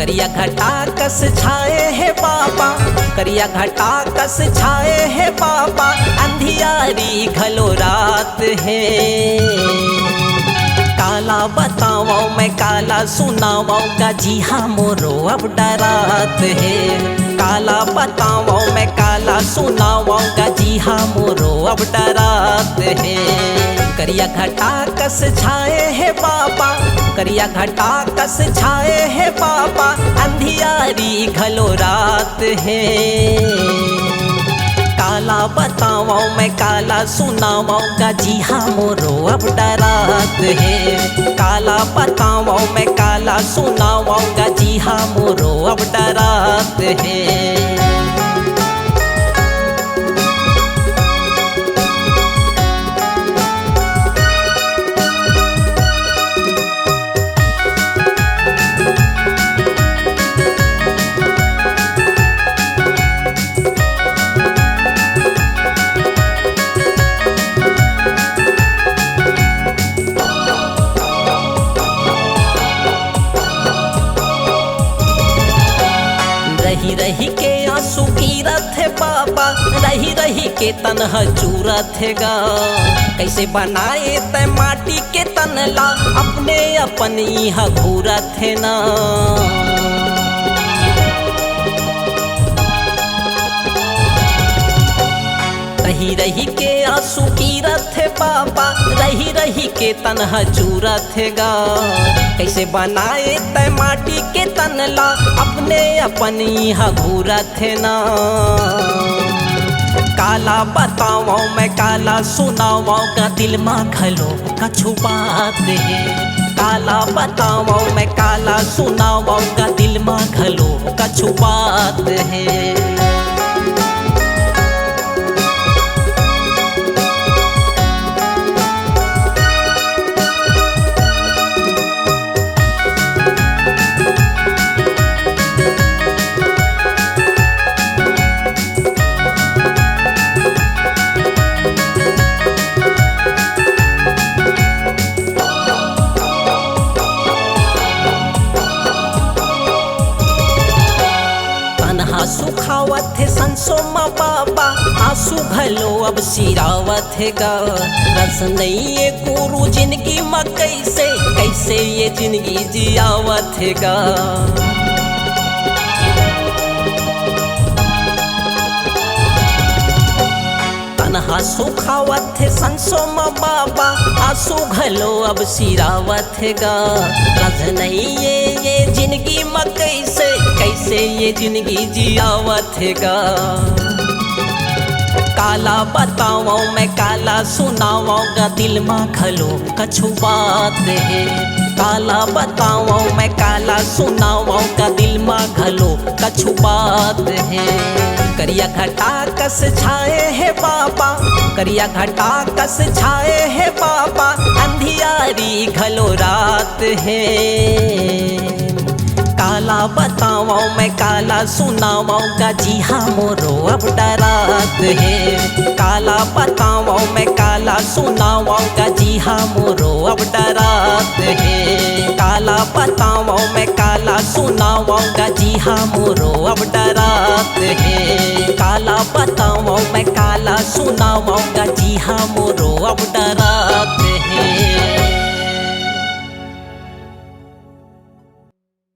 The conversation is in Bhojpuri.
करिया घटा कस छाए है बाबा, करिया घटा कस छाए है बाबा, अंधियारी घलो रात है। काला बताओ मैं काला सुनाओ का जी हाँ मोरो अब डरात है। काला बताओ मैं काला सुनाओ का जी हाँ मोरो अब डरात है। करिया घटा कस छाए है बाबा, करिया घटा कस छाए है बाबा, अंधियारी घलो रात है। काला बताओ मैं काला सुनाओ का जी हाँ मोरो अब डरात है। काला बताओ मैं काला सुनाओ का जी हाँ मोरो अब डरात है। रही रही के आंसू गिरत है बाबा, रही रही के तनहा चूरत है गा। कैसे बनाए तै माटी के तनला, अपने अपन यहाँ घूरत है ना। रही रही के आंसू गिरत है बाबा, रही रही के तनहा चूरत है गा। कैसे बनाए तै माटी के तनला, अपने अपन यहाँ घूरत है ना। काला बताओ मैं काला सुनाओ का दिल माँ घलो कछु बात है। काला बताओ मैं काला सुनाओ का दिल माँ घलो कछु बात है। सुखावत है संसो माँ बाबा, आंसू घलो अब सिरावत है गा। रस नहीं ये गुरु जिंदगी माँ कैसे कैसे ये जिंदगी जियावत है गा। तनहा सुखावत है संसो माँ बाबा, आंसू घलो अब सिरावत है गा। रस नहीं ये जिंदगी माँ कैसे कैसे ये जिंदगी जियावत है गा। काला बताओ मैं काला सुनाओ का दिल माँ घलो कछु बात है। काला बताओ मैं काला सुनाओ का दिल माँ घलो कछु बात है। करिया घटा कस छाए है बाबा, करिया घटा कस छाए है बाबा, अंधियारी घलो रात है। काला बताओ मैं काला सुनाओ का जी हाँ मोरो अब डरात है। काला बताओ मैं काला सुनाओ का जी हाँ मोरो अब डरात है। काला बताओ मैं काला सुनाओ का जी हाँ मोरो अब डरात है। काला बताओ मैं काला सुनाओ का जी हाँ मोरो अब डरात है।